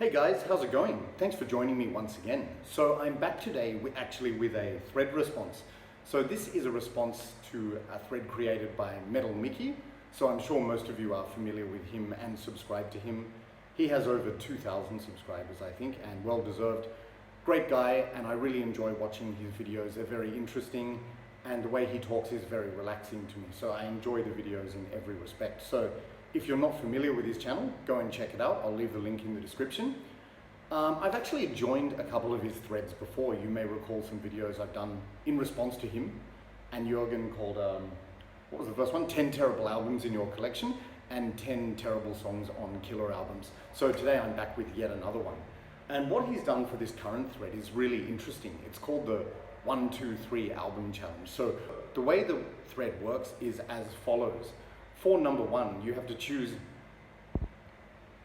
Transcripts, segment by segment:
Hey guys, how's it going? Thanks for joining me once again. So I'm back today with a thread response. So this is a response to a thread created by Metal Mickey. So I'm sure most of you are familiar with him and subscribe to him. He has over 2,000 subscribers, I think, and well deserved. Great guy, and I really enjoy watching his videos. They're very interesting, and the way he talks is very relaxing to me. So I enjoy the videos in every respect. So if you're not familiar with his channel, go and check it out. I'll leave the link in the description. I've actually joined a couple of his threads before. You may recall some videos I've done in response to him and Jürgen called, what was the first one? 10 terrible albums in your collection and 10 terrible songs on killer albums. So today I'm back with yet another one. And what he's done for this current thread is really interesting. It's called the 1, 2, 3 album challenge. So the way the thread works is as follows. For number 1, you have to choose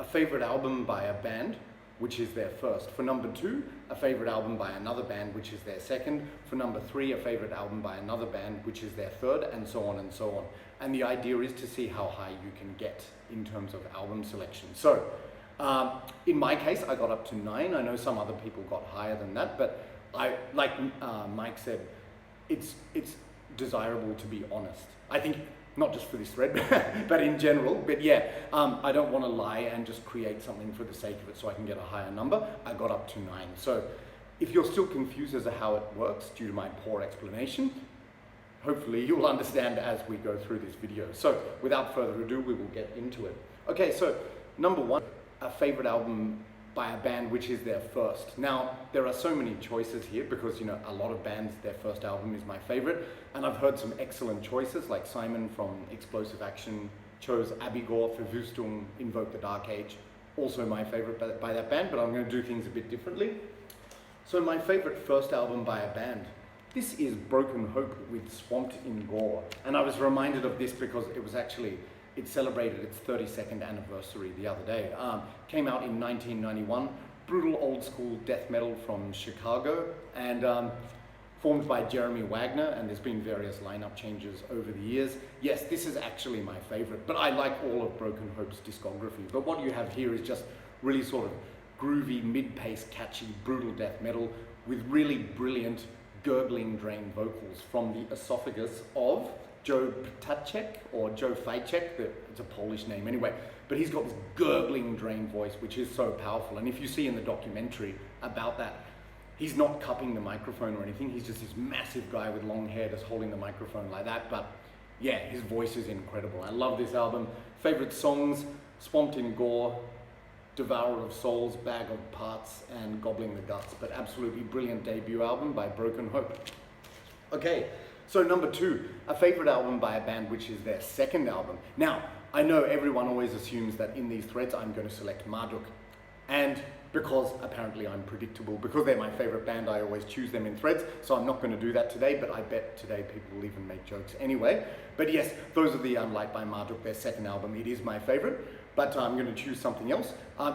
a favorite album by a band, which is their first. For number 2, a favorite album by another band, which is their second. For number 3, a favorite album by another band, which is their third, and so on and so on. And the idea is to see how high you can get in terms of album selection. So in my case, I got up to 9. I know some other people got higher than that, but like Mike said, it's desirable to be honest. I think not just for this thread, but in general. But yeah, I don't want to lie and just create something for the sake of it so I can get a higher number. I got up to 9. So if you're still confused as to how it works due to my poor explanation, hopefully you'll understand as we go through this video. So without further ado, we will get into it. Okay, so number 1, a favorite album by a band which is their first. Now, there are so many choices here because, you know, a lot of bands, their first album is my favorite. And I've heard some excellent choices, like Simon from Explosive Action chose Abigor, Verwüstung, Invoke the Dark Age, also my favorite by that band, but I'm going to do things a bit differently. So my favorite first album by a band, this is Broken Hope with Swamped in Gore. And I was reminded of this because it celebrated its 32nd anniversary the other day. Came out in 1991, brutal old school death metal from Chicago, and formed by Jeremy Wagner, and there's been various lineup changes over the years. Yes, this is actually my favorite, but I like all of Broken Hope's discography. But what you have here is just really sort of groovy, mid-paced, catchy, brutal death metal with really brilliant, gurgling drain vocals from the esophagus of Joe Ptacek, or Joe Fajcek, it's a Polish name anyway, but he's got this gurgling drain voice which is so powerful. And if you see in the documentary about that, he's not cupping the microphone or anything, he's just this massive guy with long hair just holding the microphone like that. But yeah, his voice is incredible. I love this album. Favorite songs: Swamped in Gore, Devourer of Souls, Bag of Parts, and Gobbling the Guts. But absolutely brilliant debut album by Broken Hope. Okay. So number 2, a favorite album by a band which is their second album. Now, I know everyone always assumes that in these threads I'm going to select Marduk. And because apparently I'm predictable, because they're my favorite band, I always choose them in threads. So I'm not going to do that today, but I bet today people will even make jokes anyway. But yes, those are the Light by Marduk, their second album. It is my favorite, but I'm going to choose something else.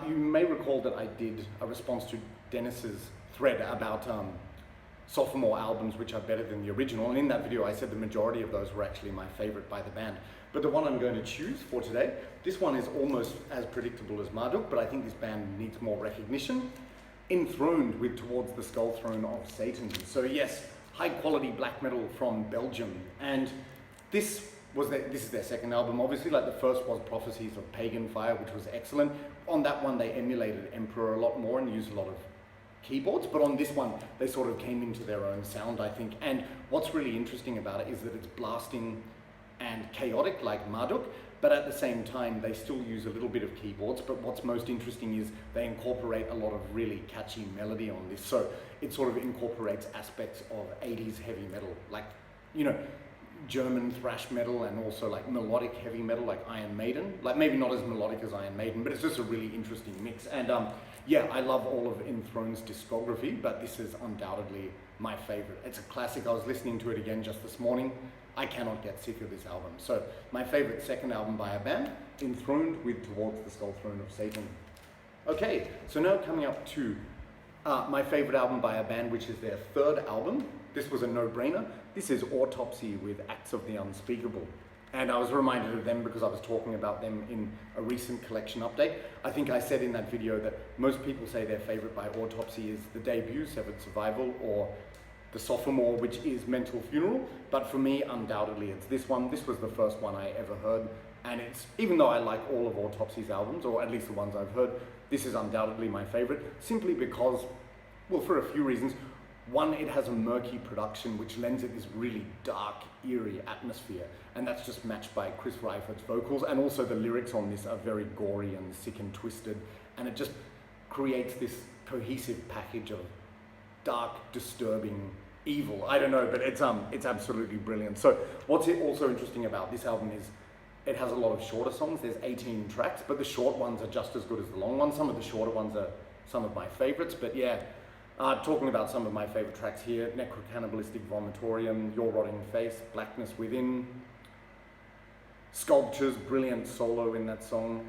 You may recall that I did a response to Dennis's thread about sophomore albums which are better than the original, and in that video I said the majority of those were actually my favorite by the band. But the one I'm going to choose for today, this one is almost as predictable as Marduk, but I think this band needs more recognition. Enthroned with Towards the Skull Throne of Satan. So yes, high quality black metal from Belgium, and this is their second album. Obviously, like the first was Prophecies of Pagan Fire, which was excellent. On that one they emulated Emperor a lot more and used a lot of keyboards, but on this one they sort of came into their own sound, I think. And what's really interesting about it is that it's blasting and chaotic like Marduk, but at the same time they still use a little bit of keyboards. But what's most interesting is they incorporate a lot of really catchy melody on this, so it sort of incorporates aspects of 80s heavy metal, like, you know, German thrash metal, and also like melodic heavy metal like Iron Maiden. Like maybe not as melodic as Iron Maiden, but it's just a really interesting mix. And yeah, I love all of Enthroned's discography, but this is undoubtedly my favorite. It's a classic. I was listening to it again just this morning. I cannot get sick of this album. So my favorite second album by a band, Enthroned with Towards the Skull Throne of Satan. Okay, so now coming up to my favorite album by a band which is their third album. This was a no-brainer. This is Autopsy with Acts of the Unspeakable. And I was reminded of them because I was talking about them in a recent collection update. I think I said in that video that most people say their favorite by Autopsy is the debut, Severed Survival, or the sophomore, which is Mental Funeral. But for me, undoubtedly, it's this one. This was the first one I ever heard. And it's, even though I like all of Autopsy's albums, or at least the ones I've heard, this is undoubtedly my favorite, simply because, well, for a few reasons. One, it has a murky production which lends it this really dark, eerie atmosphere, and that's just matched by Chris Ryford's vocals, and also the lyrics on this are very gory and sick and twisted, and it just creates this cohesive package of dark, disturbing evil. I don't know, but it's absolutely brilliant. So what's also interesting about this album is it has a lot of shorter songs. There's 18 tracks, but the short ones are just as good as the long ones. Some of the shorter ones are some of my favorites, but yeah. Talking about some of my favorite tracks here: Necrocannibalistic Vomitorium, Your Rotting Face, Blackness Within, Sculptures, brilliant solo in that song,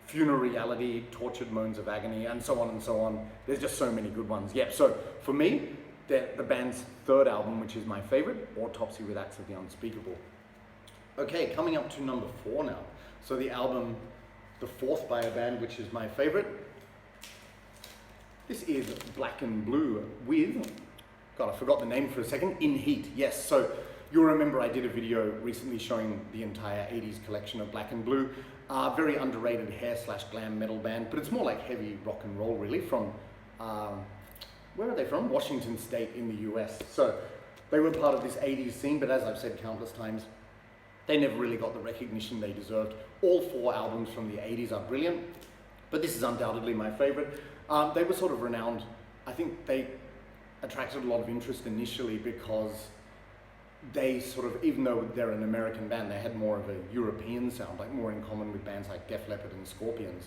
Funereality, Tortured Moans of Agony, and so on and so on. There's just so many good ones. Yeah, so for me, the band's third album, which is my favorite, Autopsy with Acts of the Unspeakable. Okay, coming up to number 4 now. So the album, the fourth by a band, which is my favorite. This is Black and Blue with, God, I forgot the name for a second, In Heat. Yes, so you'll remember I did a video recently showing the entire 80s collection of Black and Blue. Very underrated hair/glam metal band, but it's more like heavy rock and roll really, from, where are they from? Washington State in the US. So they were part of this 80s scene, but as I've said countless times, they never really got the recognition they deserved. All 4 albums from the 80s are brilliant, but this is undoubtedly my favorite. They were sort of renowned. I think they attracted a lot of interest initially because they sort of, even though they're an American band, they had more of a European sound, like more in common with bands like Def Leppard and Scorpions.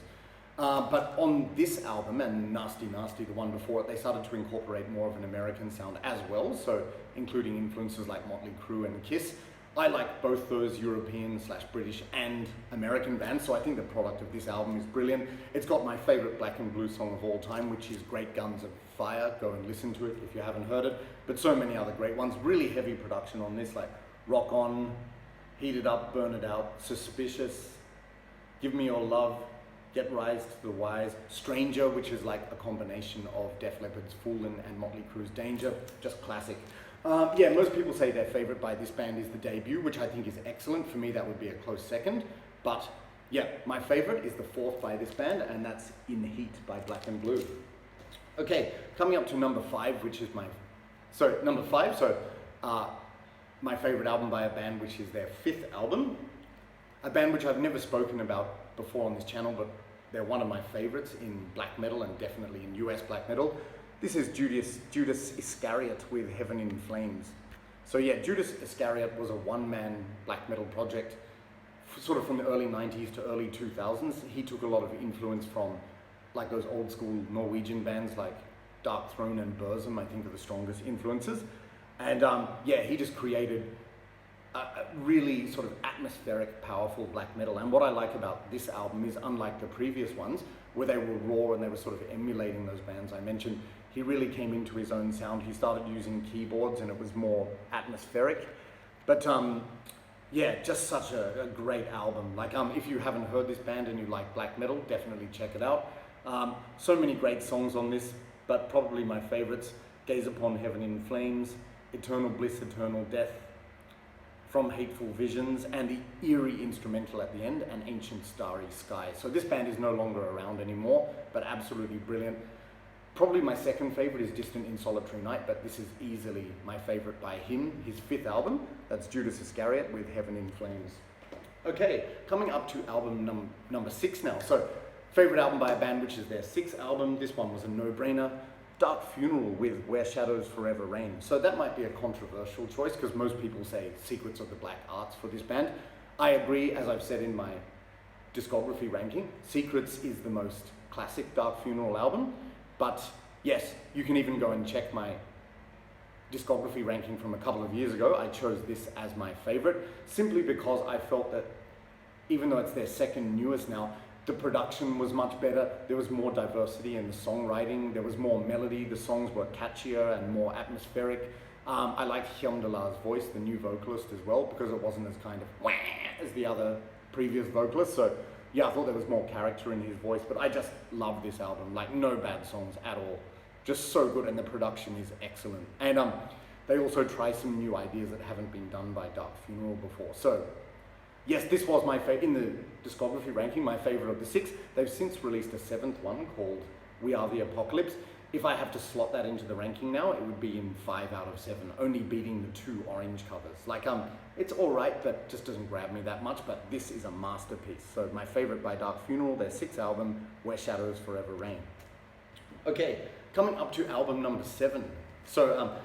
But on this album, and Nasty Nasty, the one before it, they started to incorporate more of an American sound as well, so including influences like Motley Crue and Kiss. I like both those European/British and American bands, so I think the product of this album is brilliant. It's got my favorite Black and Blue song of all time, which is Great Guns of Fire. Go and listen to it if you haven't heard it. But so many other great ones. Really heavy production on this, like Rock On, Heat It Up, Burn It Out, Suspicious, Give Me Your Love, Get Rise to the Wise, Stranger, which is like a combination of Def Leppard's Foolin' and Motley Crue's Danger. Just classic. Yeah, most people say their favorite by this band is the debut, which I think is excellent. For me, that would be a close second. But yeah, my favorite is the fourth by this band, and that's In Heat by Black and Blue. Okay, coming up to number 5, which is my favorite album by a band, which is their 5th album. A band which I've never spoken about before on this channel, but they're one of my favorites in black metal and definitely in US black metal. This is Judas Iscariot with Heaven in Flames. So yeah, Judas Iscariot was a one-man black metal project, sort of from the early 90s to early 2000s. He took a lot of influence from like those old school Norwegian bands like Dark Throne and Burzum, I think are the strongest influences. And yeah, he just created a really sort of atmospheric, powerful black metal. And what I like about this album is, unlike the previous ones, where they were raw and they were sort of emulating those bands I mentioned, he really came into his own sound. He started using keyboards and it was more atmospheric. But yeah, just such a great album. Like if you haven't heard this band and you like black metal, definitely check it out. So many great songs on this, but probably my favorites: Gaze Upon Heaven in Flames, Eternal Bliss, Eternal Death, From Hateful Visions, and the eerie instrumental at the end, An Ancient Starry Sky. So this band is no longer around anymore, but absolutely brilliant. Probably my second favorite is Distant in Solitary Night, but this is easily my favorite by him, his 5th album. That's Judas Iscariot with Heaven in Flames. Okay, coming up to album number 6 now. So favorite album by a band, which is their 6th album. This one was a no-brainer. Dark Funeral with Where Shadows Forever Reign. So that might be a controversial choice because most people say Secrets of the Black Arts for this band. I agree, as I've said in my discography ranking, Secrets is the most classic Dark Funeral album. But yes, you can even go and check my discography ranking from a couple of years ago. I chose this as my favorite simply because I felt that even though it's their second newest now, the production was much better. There was more diversity in the songwriting. There was more melody. The songs were catchier and more atmospheric. I liked Hyun Dalar's voice, the new vocalist as well, because it wasn't as kind of wah as the other previous vocalists. So yeah, I thought there was more character in his voice, but I just love this album. Like, no bad songs at all. Just so good, and the production is excellent. And they also try some new ideas that haven't been done by Dark Funeral before. So yes, this was my favorite in the discography ranking, my favorite of the 6. They've since released a 7th one called We Are the Apocalypse. If I have to slot that into the ranking now, it would be in 5 out of 7, only beating the 2 orange covers. Like, it's all right, but just doesn't grab me that much, but this is a masterpiece. So my favorite by Dark Funeral, their 6th album, Where Shadows Forever Reign. Okay, coming up to album number 7. So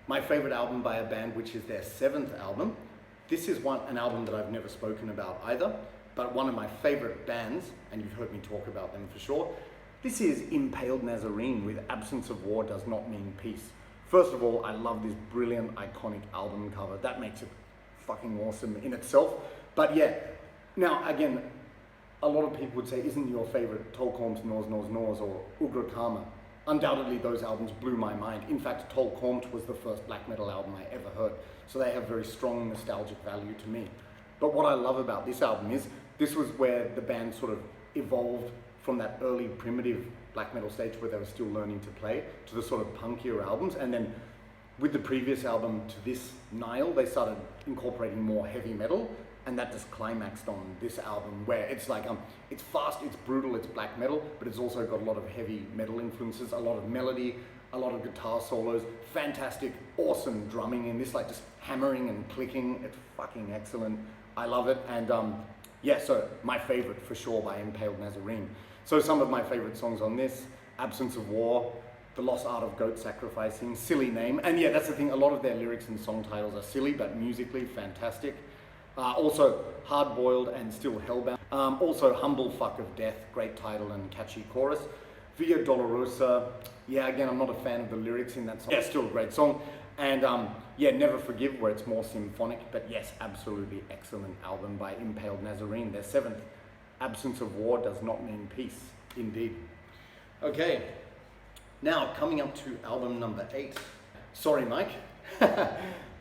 my favorite album by a band, which is their 7th album. This is an album that I've never spoken about either, but one of my favorite bands, and you've heard me talk about them for sure. This is Impaled Nazarene with Absence of War Does Not Mean Peace. First of all, I love this brilliant, iconic album cover. That makes it fucking awesome in itself. But yeah, now again, a lot of people would say, isn't your favorite Tolkorm's Nors Nors Nors or Ugra Karma? Undoubtedly, those albums blew my mind. In fact, Tolkormt was the first black metal album I ever heard. So they have very strong nostalgic value to me. But what I love about this album is, this was where the band sort of evolved from that early primitive black metal stage where they were still learning to play to the sort of punkier albums. And then with the previous album to this, Nile, they started incorporating more heavy metal, and that just climaxed on this album where it's like, it's fast, it's brutal, it's black metal, but it's also got a lot of heavy metal influences, a lot of melody, a lot of guitar solos, fantastic, awesome drumming in this, like just hammering and clicking. It's fucking excellent. I love it. And yeah, so my favorite for sure by Impaled Nazarene. So some of my favorite songs on this: Absence of War, The Lost Art of Goat Sacrificing, Silly Name. And yeah, that's the thing, a lot of their lyrics and song titles are silly, but musically fantastic. Also, Hard Boiled and Still Hellbound. Also, Humble Fuck of Death, great title and catchy chorus. Via Dolorosa, yeah, again, I'm not a fan of the lyrics in that song. Yeah, still a great song. And yeah, Never Forgive, where it's more symphonic, but yes, absolutely excellent album by Impaled Nazarene, their 7th. Absence of War Does Not Mean Peace, indeed. Okay, now coming up to album number 8. Sorry, Mike.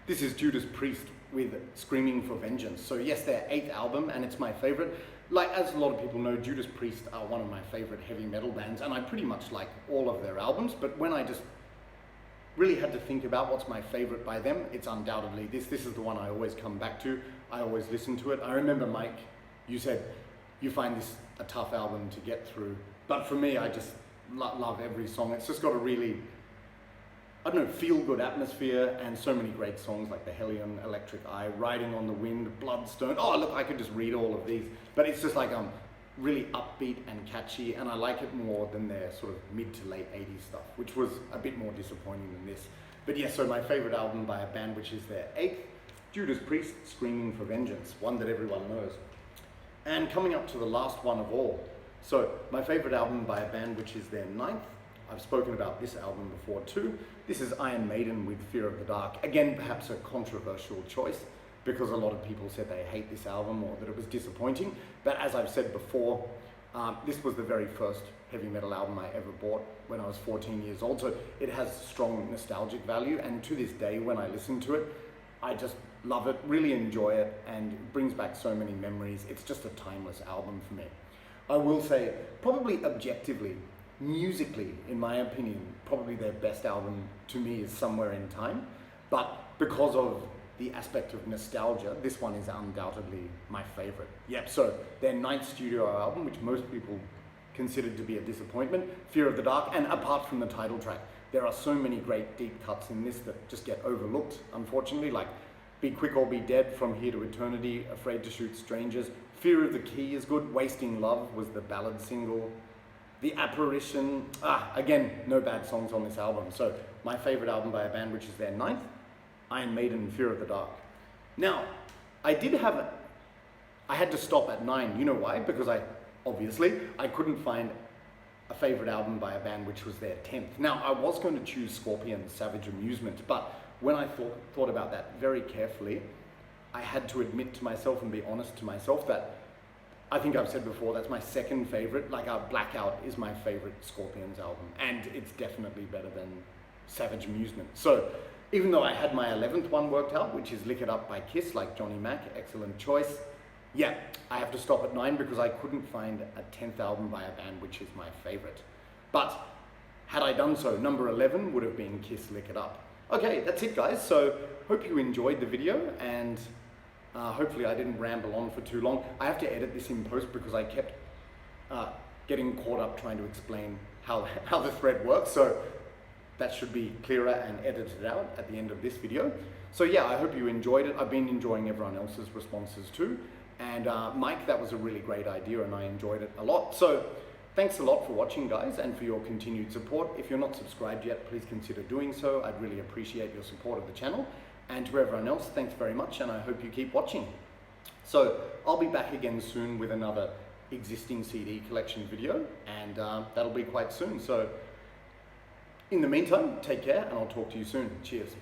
This is Judas Priest with Screaming for Vengeance. So yes, their 8th album, and it's my favorite. Like, as a lot of people know, Judas Priest are one of my favorite heavy metal bands, and I pretty much like all of their albums, but when I just really had to think about what's my favorite by them, it's undoubtedly this. This is the one I always come back to. I always listen to it. I remember, Mike, you said you find this a tough album to get through, but for me, I just love every song. It's just got a really, I don't know, feel-good atmosphere, and so many great songs like The Hellion, Electric Eye, Riding on the Wind, Bloodstone. Oh, look, I could just read all of these, but it's just like really upbeat and catchy, and I like it more than their sort of mid to late 80s stuff, which was a bit more disappointing than this. But yeah, so my favorite album by a band which is their 8th, Judas Priest, Screaming for Vengeance, one that everyone knows. And coming up to the last one of all, so my favorite album by a band which is their 9th, I've spoken about this album before too. This is Iron Maiden with Fear of the Dark. Again, perhaps a controversial choice, because a lot of people said they hate this album or that it was disappointing. But as I've said before, this was the very first heavy metal album I ever bought when I was 14 years old. So it has strong nostalgic value, and to this day when I listen to it, I just love it, really enjoy it, and it brings back so many memories. It's just a timeless album for me. I will say, probably objectively, musically, in my opinion, probably their best album to me is Somewhere in Time. But because of the aspect of nostalgia, this one is undoubtedly my favorite. Yep, so their 9th studio album, which most people considered to be a disappointment, Fear of the Dark, and apart from the title track, there are so many great deep cuts in this that just get overlooked, unfortunately, like Be Quick or Be Dead, From Here to Eternity, Afraid to Shoot Strangers. Fear of the Key is good, Wasting Love was the ballad single. The Apparition, again, no bad songs on this album. So my favorite album by a band which is their 9th, Iron Maiden, Fear of the Dark. Now, I had to stop at 9. You know why? Because I couldn't find a favorite album by a band which was their 10th. Now, I was going to choose Scorpions, Savage Amusement, but when I thought about that very carefully, I had to admit to myself and be honest to myself that I think I've said before, that's my second favorite. Like, Blackout is my favorite Scorpions album, and it's definitely better than savage amusement. So even though I had my 11th one worked out, which is Lick It Up by Kiss, like Johnny Mac, excellent choice. Yeah, I have to stop at 9 because I couldn't find a 10th album by a band which is my favorite. But had I done so, number 11 would have been Kiss, Lick It Up. Okay, that's it guys. So hope you enjoyed the video, and hopefully I didn't ramble on for too long. I have to edit this in post because I kept getting caught up trying to explain how the thread works. So that should be clearer and edited out at the end of this video. So yeah, I hope you enjoyed it. I've been enjoying everyone else's responses too. And Mike, that was a really great idea and I enjoyed it a lot. So thanks a lot for watching guys and for your continued support. If you're not subscribed yet, please consider doing so. I'd really appreciate your support of the channel. And to everyone else, thanks very much and I hope you keep watching. So I'll be back again soon with another existing CD collection video, and that'll be quite soon. So in the meantime, take care and I'll talk to you soon. Cheers.